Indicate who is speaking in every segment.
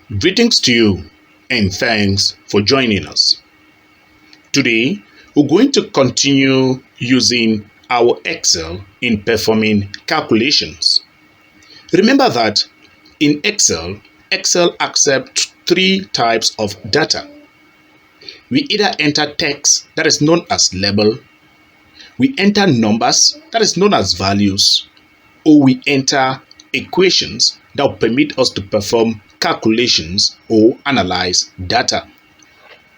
Speaker 1: Greetings to you and thanks for joining us. Today, we're going to continue using our Excel in performing calculations. Remember that in Excel, Excel accepts three types of data. We either enter text, that is known as label, we enter numbers, that is known as values, or we enter equations that will permit us to perform calculations or analyze data.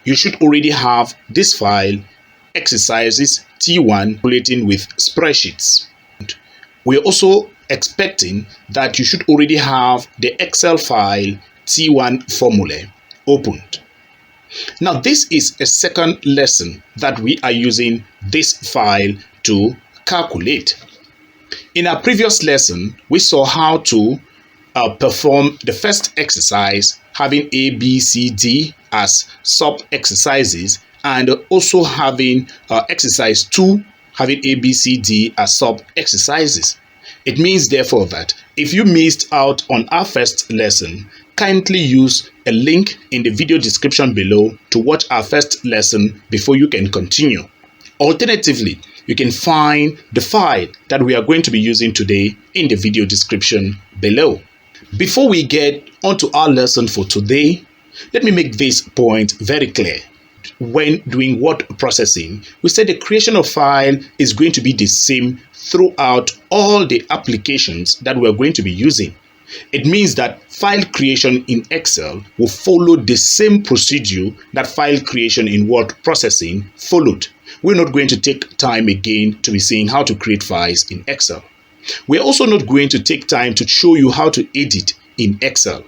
Speaker 1: You should already have this file, exercises T1, calculating with spreadsheets. We're also expecting that you should already have the Excel file T1 formula opened. Now, this is a second lesson that we are using this file to calculate. In our previous lesson, we saw how to perform the first exercise, having A, B, C, D as sub-exercises, and also having exercise 2, having A, B, C, D as sub-exercises. It means, therefore, that if you missed out on our first lesson, kindly use a link in the video description below to watch our first lesson before you can continue. Alternatively, you can find the file that we are going to be using today in the video description below. Before we get onto our lesson for today, let me make this point very clear. When doing word processing, we said the creation of file is going to be the same throughout all the applications that we are going to be using. It means that file creation in Excel will follow the same procedure that file creation in word processing followed. We're not going to take time again to be seeing how to create files in Excel. We're also not going to take time to show you how to edit in Excel.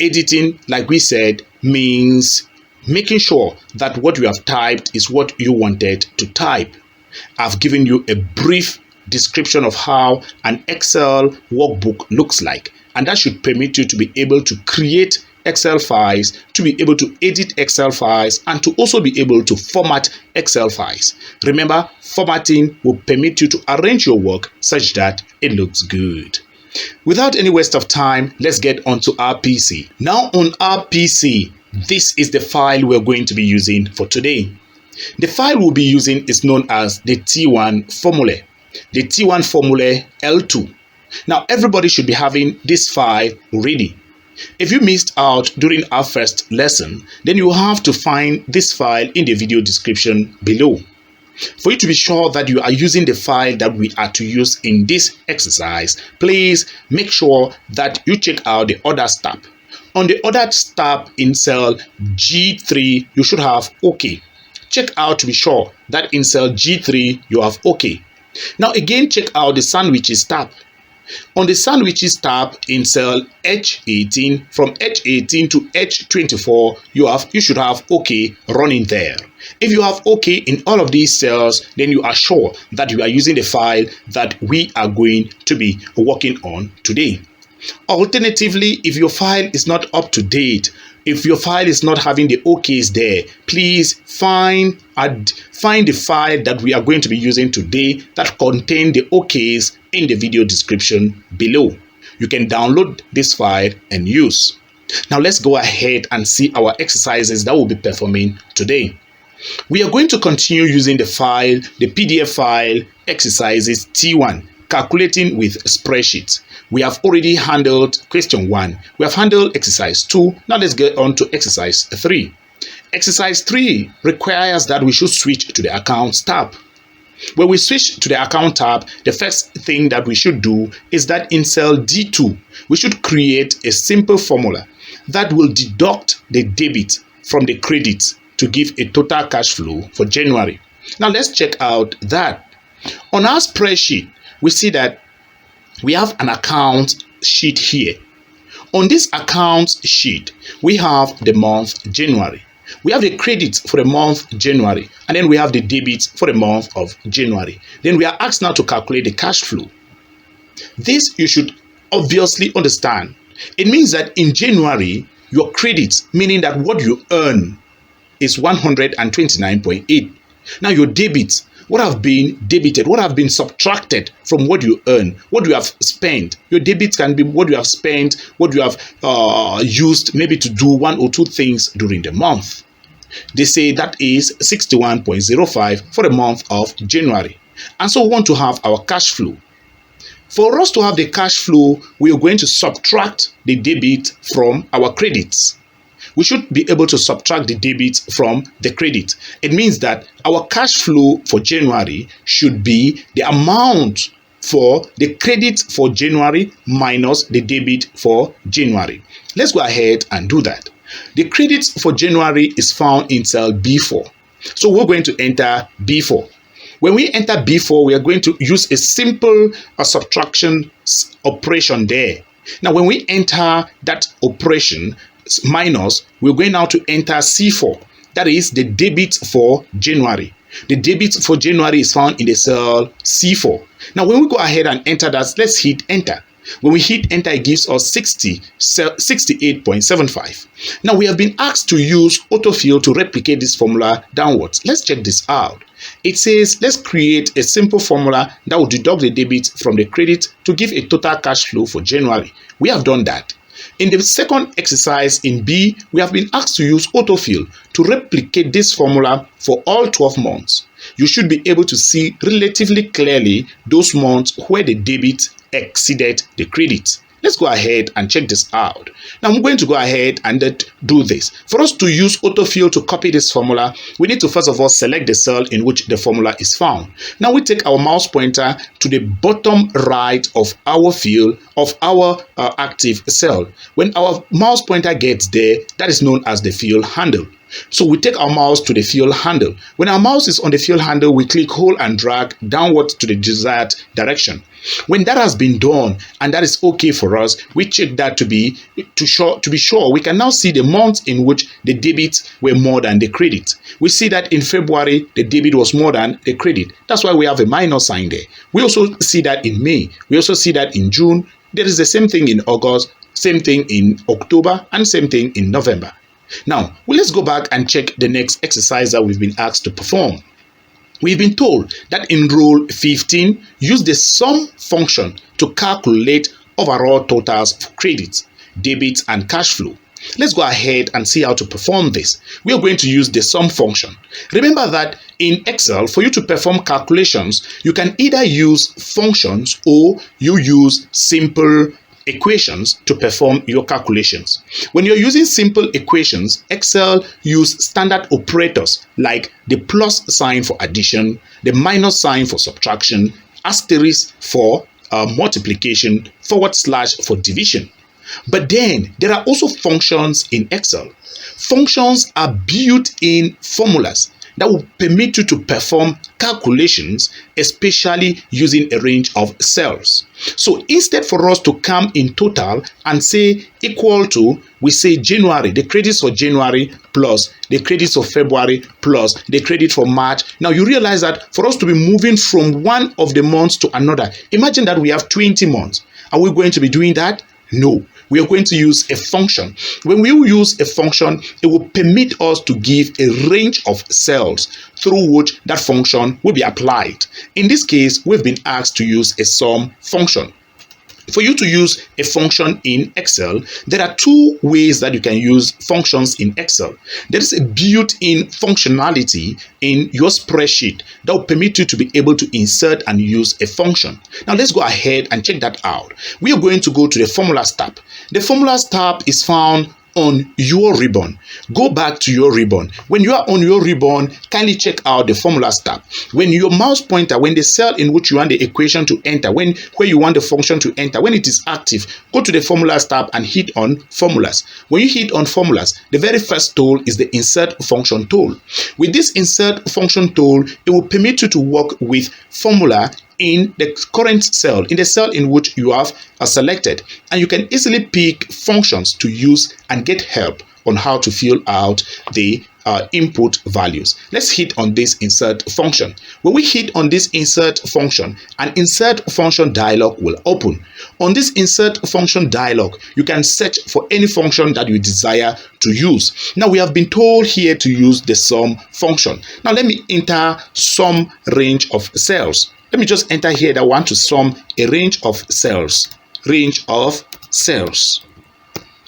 Speaker 1: Editing, like we said, means making sure that what you have typed is what you wanted to type. I've given you a brief description of how an Excel workbook looks like, and that should permit you to be able to create Excel files, to be able to edit Excel files, and to also be able to format Excel files. Remember, formatting will permit you to arrange your work such that it looks good. Without any waste of time, let's get onto our PC. Now on our PC, this is the file we're going to be using for today. The file we'll be using is known as the T1 formula. The T1 formula L2. Now, everybody should be having this file ready. If you missed out during our first lesson, then you have to find this file in the video description below. For you to be sure that you are using the file that we are to use in this exercise, please make sure that you check out the Others tab. On the Others tab in cell G3, you should have OK. Check out to be sure that in cell G3 you have OK. Now again, check out the Sandwiches tab. On the Sandwiches tab in cell H18, from H18 to H24, you should have OK running there. If you have OK in all of these cells, then you are sure that you are using the file that we are going to be working on today. Alternatively, if your file is not up to date, if your file is not having the OKs there, please find the file that we are going to be using today that contain the OKs in the video description below. You can download this file and use. Now let's go ahead and see our exercises that we'll be performing today. We are going to continue using the file, the PDF file, exercises T1, calculating with spreadsheets. We have already handled question 1. We have handled exercise 2. Now let's get on to exercise 3. Exercise 3 requires that we should switch to the Accounts tab. When we switch to the Account tab, the first thing that we should do is that in cell D2, we should create a simple formula that will deduct the debit from the credit to give a total cash flow for January. Now let's check out that. On our spreadsheet, we see that we have an account sheet here. On this account sheet, we have the month January. We have the credits for the month January, and then we have the debits for the month of January. Then we are asked now to calculate the cash flow. This you should obviously understand. It means that in January, your credits, meaning that what you earn, is 129.8. Now your debits what have been debited, what have been subtracted from what you earn, what you have spent. Your debit can be what you have spent, what you have used maybe to do one or two things during the month. They say that is 61.05 for the month of January. And so we want to have our cash flow. For us to have the cash flow, we are going to subtract the debit from our credits. We should be able to subtract the debit from the credit. It means that our cash flow for January should be the amount for the credit for January minus the debit for January. Let's go ahead and do that. The credit for January is found in cell B4. So we're going to enter B4. When we enter B4, we are going to use a simple subtraction operation there. Now, when we enter that operation minus, we're going now to enter C4. That is the debit for January. The debit for January is found in the cell C4. Now, when we go ahead and enter that, let's hit enter. When we hit enter, it gives us 68.75. Now, we have been asked to use Autofill to replicate this formula downwards. Let's check this out. It says, let's create a simple formula that will deduct the debit from the credit to give a total cash flow for January. We have done that. In the second exercise in B, we have been asked to use Autofill to replicate this formula for all 12 months. You should be able to see relatively clearly those months where the debit exceeded the credit. Let's go ahead and check this out. Now I'm going to go ahead and do this. For us to use Autofill to copy this formula, we need to first of all select the cell in which the formula is found. Now we take our mouse pointer to the bottom right of our field of our active cell. When our mouse pointer gets there, that is known as the field handle. So we take our mouse to the field handle. When our mouse is on the field handle, we click hold and drag downwards to the desired direction. When that has been done and that is okay for us, we check that to be sure we can now see the months in which the debits were more than the credit. We see that in February the debit was more than the credit. That's why we have a minus sign there. We also see that in May. We also see that in June. There is the same thing in August, same thing in October, and same thing in November. Now, let's go back and check the next exercise that we've been asked to perform. We've been told that in rule 15, use the sum function to calculate overall totals for credits, debits, and cash flow. Let's go ahead and see how to perform this. We are going to use the sum function. Remember that in Excel, for you to perform calculations, you can either use functions or you use simple equations to perform your calculations. When you're using simple equations, Excel use standard operators like the plus sign for addition, the minus sign for subtraction, asterisk for multiplication, forward slash for division. But then there are also functions in Excel. Functions are built-in formulas that will permit you to perform calculations, especially using a range of cells. So instead for us to come in total and say equal to, we say January, the credits for January plus the credits of February plus the credit for March. Now you realize that for us to be moving from one of the months to another, imagine that we have 20 months. Are we going to be doing that? No. We are going to use a function. When we use a function, it will permit us to give a range of cells through which that function will be applied. In this case, we've been asked to use a sum function. For you to use a function in Excel, there are two ways that you can use functions in Excel. There is a built-in functionality in your spreadsheet that will permit you to be able to insert and use a function. Now let's go ahead and check that out. We are going to go to the Formulas tab. The Formulas tab is found on your ribbon. Go back to your ribbon. When you are on your ribbon, kindly check out the Formulas tab. When your mouse pointer, when the cell in which you want the equation to enter, where you want the function to enter, when it is active, go to the Formulas tab and hit on Formulas. When you hit on Formulas, the very first tool is the Insert Function tool. With this Insert Function tool, it will permit you to work with formula in the current cell, in the cell in which you have selected, and you can easily pick functions to use and get help on how to fill out the input values. Let's hit on this insert function. When we hit on this insert function, an insert function dialog will open. On this insert function dialog, you can search for any function that you desire to use. Now we have been told here to use the sum function. Now let me enter sum range of cells. Let me just enter here that I want to sum a range of cells. Range of cells.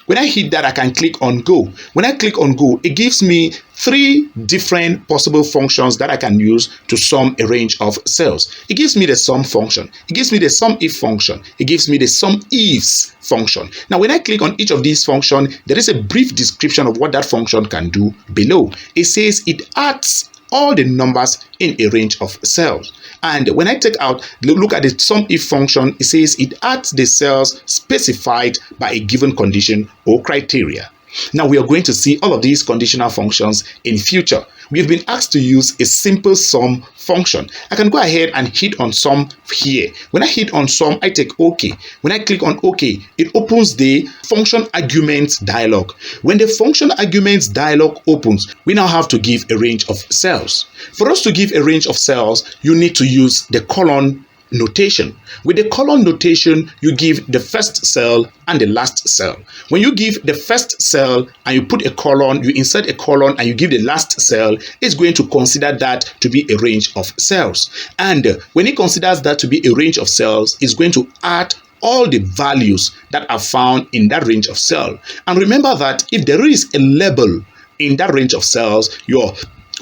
Speaker 1: When I hit that, I can click on go. When I click on go, it gives me 3 different possible functions that I can use to sum a range of cells. It gives me the sum function. It gives me the sum if function. It gives me the sum ifs function. Now, when I click on each of these functions, there is a brief description of what that function can do below. It says it adds all the numbers in a range of cells. And when I take out, look at the sum if function, it says it adds the cells specified by a given condition or criteria. Now we are going to see all of these conditional functions in future. We've been asked to use a simple sum function. I can go ahead and hit on sum here. When I hit on sum, I take OK. When I click on OK, it opens the function arguments dialog. When the function arguments dialog opens, we now have to give a range of cells. For us to give a range of cells, you need to use the colon notation. With the colon notation, you give the first cell and the last cell. When you give the first cell and you put a colon, you insert a colon and you give the last cell, it's going to consider that to be a range of cells. And when it considers that to be a range of cells, it's going to add all the values that are found in that range of cell. And remember that if there is a label in that range of cells, your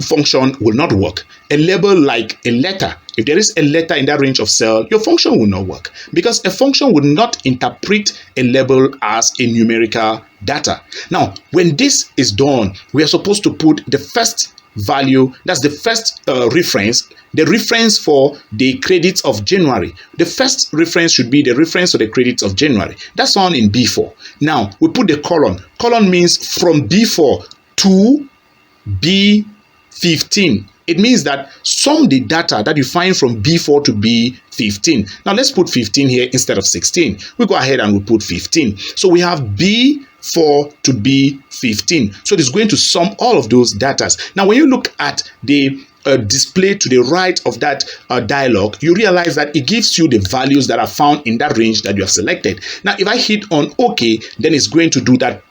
Speaker 1: function will not work. A label like a letter, if there is a letter in that range of cell, your function will not work because a function would not interpret a label as a numerical data. Now, when this is done, we are supposed to put the first value, that's the first reference, the reference for the credits of January. The first reference should be the reference for the credits of January. That's found in B4. Now, we put the colon. Colon means from B4 to B15. It means that sum the data that you find from B4 to B15. Now let's put 15 here instead of 16. We go ahead and we put 15. So we have B4 to B15. So it is going to sum all of those data. Now when you look at the display to the right of that dialog, you realize that it gives you the values that are found in that range that you have selected. Now if I hit on OK, then it's going to do that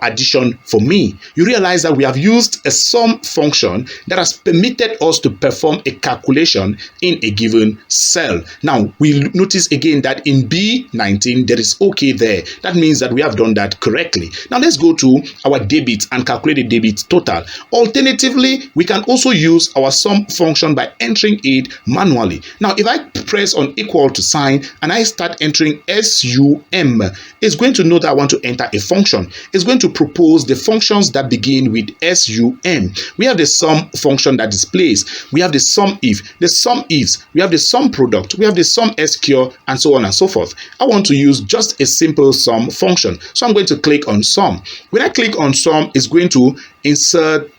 Speaker 1: addition for me. You realize that we have used a sum function that has permitted us to perform a calculation in a given cell. Now we notice again that in B19 there is OK there. That means that we have done that correctly. Now let's go to our debit and calculate the debit total. Alternatively, we can also use our sum function by entering it manually. Now if I press on equal to sign and I start entering SUM, it's going to know that I want to enter a function. It's going to propose the functions that begin with SUM. We have the sum function that displays. We have the sum if, the sum ifs, we have the sum product, we have the sum SQ, and so on and so forth. I want to use just a simple sum function. So I'm going to click on sum. When I click on sum, it's going to insert.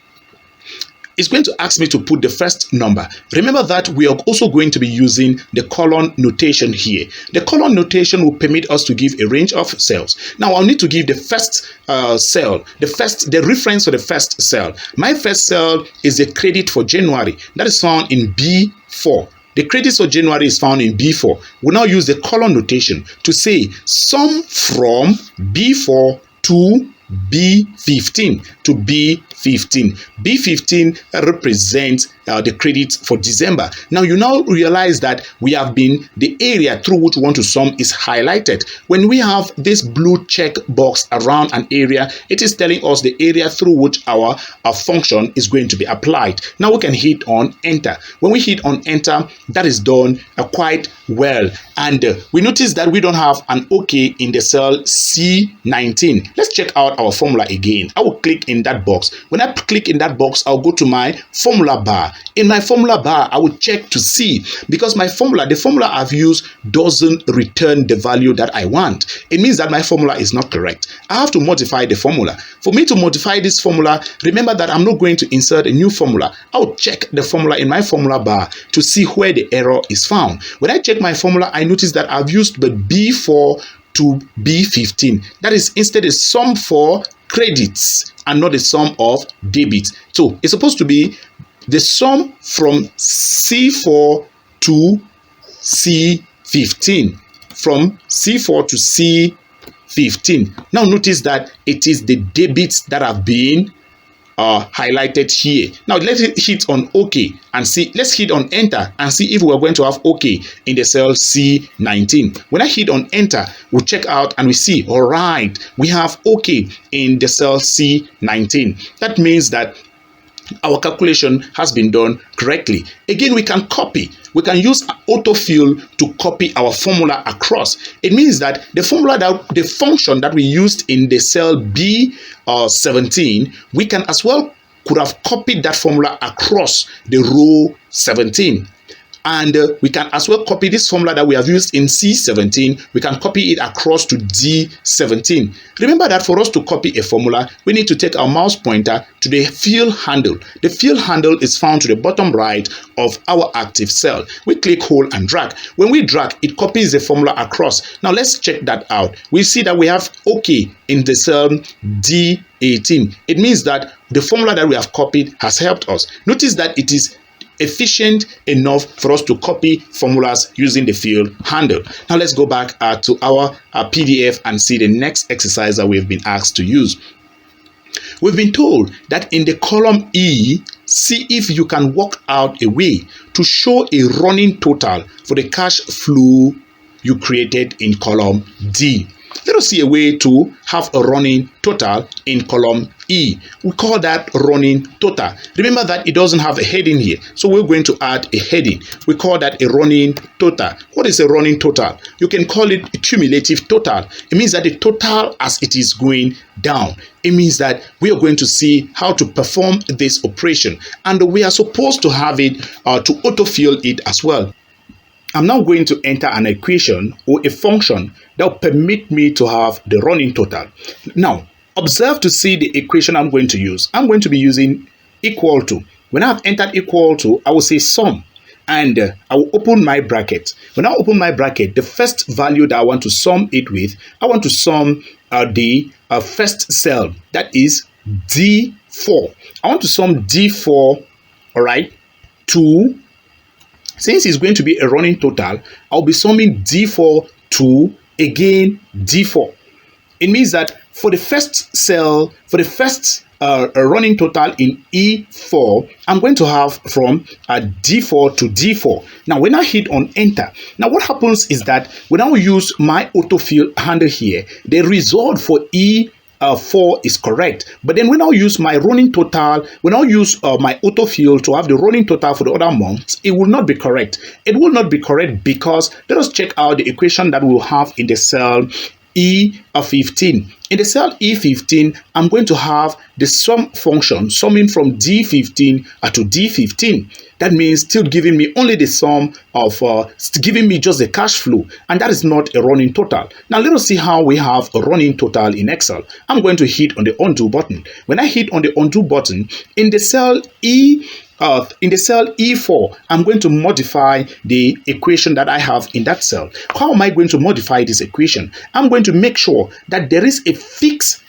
Speaker 1: It's going to ask me to put the first number. Remember that we are also going to be using the colon notation here. The colon notation will permit us to give a range of cells. Now I'll need to give the first cell, the reference for the first cell. My first cell is the credit for January. That is found in B4. The credits for January is found in B4. We'll now use the colon notation to say sum from B4 to B15 to B15. B15 represents the credit for December. Now you now realize that we have been, the area through which we want to sum is highlighted. When we have this blue check box around an area, it is telling us the area through which our function is going to be applied. Now we can hit on enter. When we hit on enter, that is done quite well. And we notice that we don't have an OK in the cell C19. Let's check out our formula again. I will click in that box. When I click in that box, I'll go to my formula bar. In my formula bar, I will check to see, because my formula, the formula I've used doesn't return the value that I want. It means that my formula is not correct. I have to modify the formula. For me to modify this formula, remember that I'm not going to insert a new formula. I'll check the formula in my formula bar to see where the error is found. When I check my formula, I notice that I've used the B4 to B15. That is instead a sum for credits and not the sum of debits. So it's supposed to be the sum from C4 to C15. From C4 to C15. Now notice that it is the debits that have been highlighted here. Now let's hit on OK and see. Let's hit on enter and see if we're going to have OK in the cell C19. When I hit on enter, we'll check out and we see, all right, we have OK in the cell C19. That means that our calculation has been done correctly. Again, we can copy. We can use autofill to copy our formula across. It means that the function that we used in the cell B17, we can as well could have copied that formula across the row 17. And we can as well copy this formula that we have used in C17. We can copy it across to D17. Remember that for us to copy a formula, we need to take our mouse pointer to the fill handle. The fill handle is found to the bottom right of our active cell. We click, hold, and drag. When we drag, it copies the formula across. Now let's check that out. We see that we have OK in the cell D18. It means that the formula that we have copied has helped us. Notice that it is efficient enough for us to copy formulas using the fill handle. Now let's go back to our PDF and see the next exercise that we've been asked to use. We've been told that in the column E, see if you can work out a way to show a running total for the cash flow you created in column D. Let us see a way to have a running total in column E. We call that running total. Remember that it doesn't have a heading here, so we're going to add a heading. We call that a running total. What is a running total? You can call it a cumulative total. It means that the total as it is going down. It means that we are going to see how to perform this operation, and we are supposed to have it to autofill it as well. I'm now going to enter an equation or a function that will permit me to have the running total. Now, observe to see the equation I'm going to use. I'm going to be using equal to. When I've entered equal to, I will say sum, and I will open my bracket. When I open my bracket, the first value that I want to sum it with, I want to sum the first cell, that is D4. I want to sum D4, all right, to, since it's going to be a running total, I'll be summing D4 to, again, D4. It means that for the first cell, for the first running total in E4, I'm going to have from D4 to D4. Now, when I hit on enter, now what happens is that when I use my autofill handle here, the result for E4 is correct. But then when I use my running total, when I use my autofill to have the running total for the other months, it will not be correct. It will not be correct because let us check out the equation that we'll have in the cell E15. In the cell E15, I'm going to have the sum function summing from D15 to D15. That means still giving me only the sum of, giving me just the cash flow, and that is not a running total. Now let us see how we have a running total in Excel. I'm going to hit on the undo button. When I hit on the undo button, in the cell E4, I'm going to modify the equation that I have in that cell. How am I going to modify this equation? I'm going to make sure that there is a fixed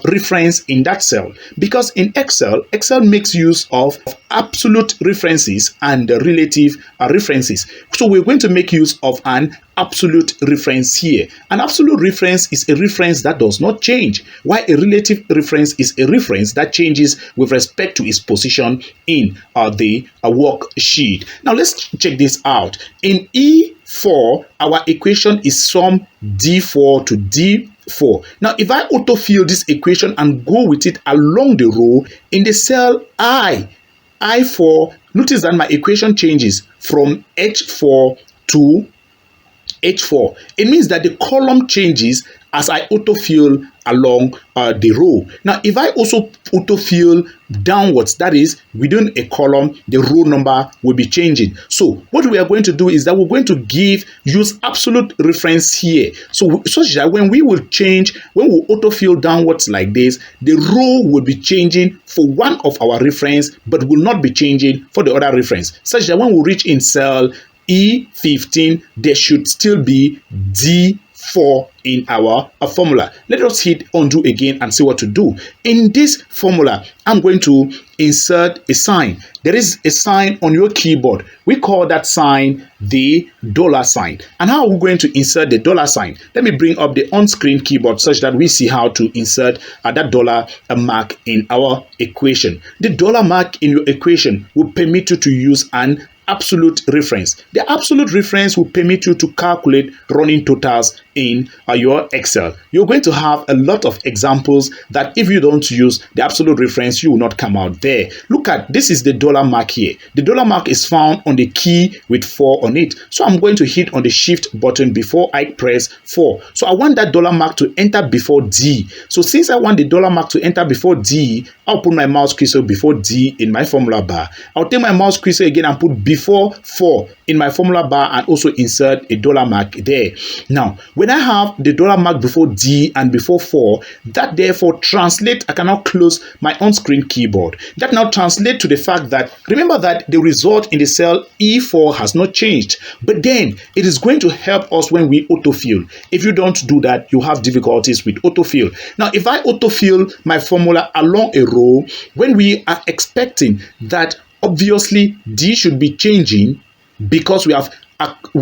Speaker 1: reference in that cell, because in Excel makes use of absolute references and relative references. So we're going to make use of an absolute reference here. An absolute reference is a reference that does not change, while a relative reference is a reference that changes with respect to its position in the worksheet. Now let's check this out. In E4, our equation is sum D4 to D4. Now, if I autofill this equation and go with it along the row, in the cell I4, notice that my equation changes from H4 to H4. It means that the column changes as I autofill along the row. Now, if I also autofill downwards, that is within a column, the row number will be changing. So what we are going to do is that we're going to use absolute reference here. So such that when we will change, when we autofill downwards like this, the row will be changing for one of our reference, but will not be changing for the other reference. Such that when we reach in cell E15, there should still be D4 4 in our formula. Let us hit undo again and see what to do. In this formula, I'm going to insert a sign. There is a sign on your keyboard. We call that sign the dollar sign. And how are we going to insert the dollar sign? Let me bring up the on-screen keyboard such that we see how to insert that dollar mark in our equation. The dollar mark in your equation will permit you to use an absolute reference. The absolute reference will permit you to calculate running totals in your Excel. You're going to have a lot of examples that if you don't use the absolute reference, you will not come out there. Look at this is the dollar mark here. The dollar mark is found on the key with 4 on it. So I'm going to hit on the shift button before I press 4. So I want that dollar mark to enter before D. So since I want the dollar mark to enter before D, I'll put my mouse cursor before D in my formula bar. I'll take my mouse cursor again and put before 4 in my formula bar and also insert a dollar mark there. Now, when I have the dollar mark before D and before 4, that therefore translate, I can now close my on-screen keyboard. That now translate to the fact that, remember that the result in the cell E4 has not changed, but then it is going to help us when we autofill. If you don't do that, you have difficulties with autofill. Now, if I autofill my formula along a row, when we are expecting that obviously D should be changing because we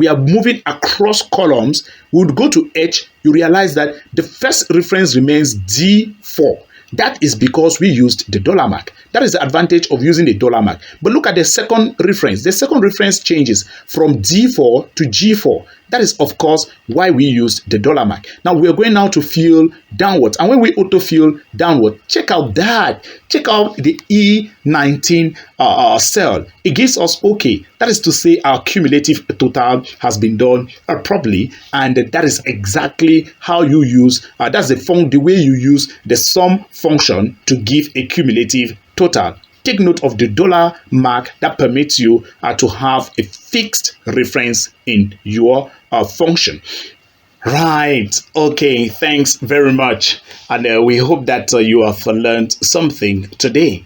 Speaker 1: are moving across columns, we would go to H, you realize that the first reference remains D4. That is because we used the dollar mark. That is the advantage of using the dollar mark. But look at the second reference. The second reference changes from D4 to G4. That is, of course, why we used the dollar mark. Now, we are going now to fill downwards. And when we autofill downward, check out that. Check out the E19 cell. It gives us OK. That is to say our cumulative total has been done properly. And that is exactly how you use, that's the way you use the sum function to give a cumulative total. Take note of the dollar mark that permits you to have a fixed reference in your function. Right. Okay. Thanks very much. And we hope that you have learned something today.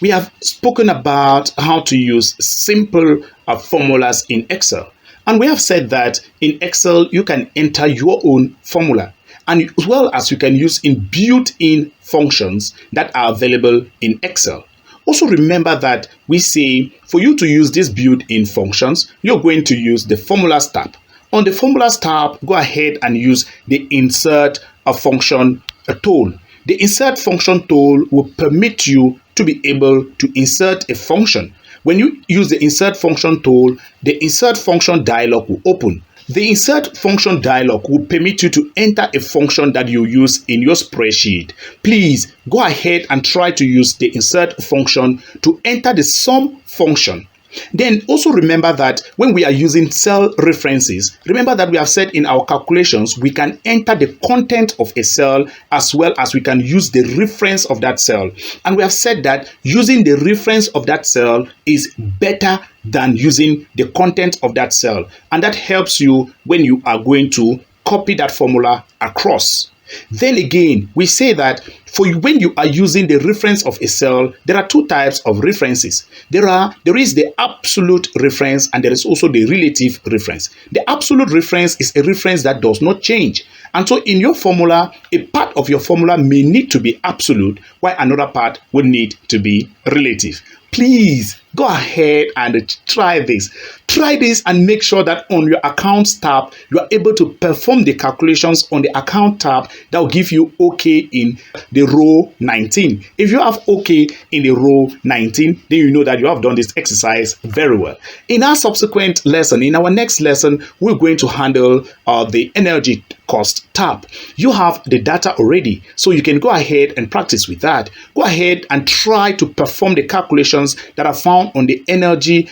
Speaker 1: We have spoken about how to use simple formulas in Excel. And we have said that in Excel, you can enter your own formula, and as well as you can use in built-in functions that are available in Excel. Also remember that we say for you to use these built-in functions, you're going to use the Formulas tab. On the Formulas tab, go ahead and use the Insert a Function tool. The Insert Function tool will permit you to be able to insert a function. When you use the Insert Function tool, the Insert Function dialog will open. The Insert Function dialog will permit you to enter a function that you use in your spreadsheet. Please go ahead and try to use the Insert function to enter the sum function. Then also remember that when we are using cell references, remember that we have said in our calculations, we can enter the content of a cell as well as we can use the reference of that cell. And we have said that using the reference of that cell is better than using the content of that cell. And that helps you when you are going to copy that formula across. Then again, we say that when you are using the reference of a cell, there are two types of references. There is the absolute reference and there is also the relative reference. The absolute reference is a reference that does not change. And so in your formula, a part of your formula may need to be absolute, while another part would need to be relative. Please go ahead and try this. Try this and make sure that on your accounts tab, you are able to perform the calculations on the account tab that will give you OK in the row 19. If you have OK in the row 19, then you know that you have done this exercise very well. In our subsequent lesson, in our next lesson, we're going to handle the energy cost tab. You have the data already, so you can go ahead and practice with that. Go ahead and try to perform the calculations that are found on the energy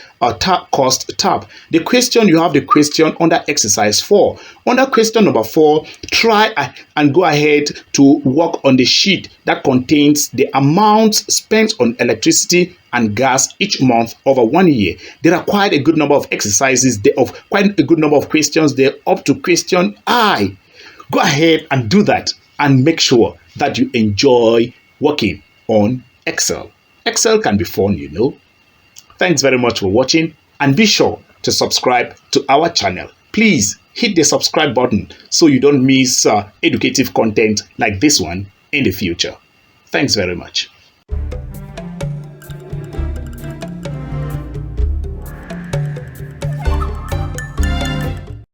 Speaker 1: cost tab. You have the question under exercise 4. Under question number 4, try and go ahead to work on the sheet that contains the amounts spent on electricity and gas each month over 1 year. There are quite a good number of exercises there, of quite a good number of questions there, up to question I. Go ahead and do that and make sure that you enjoy working on Excel. Excel can be fun, you know. Thanks very much for watching, and be sure to subscribe to our channel. Please hit the subscribe button so you don't miss educative content like this one in the future. Thanks very much.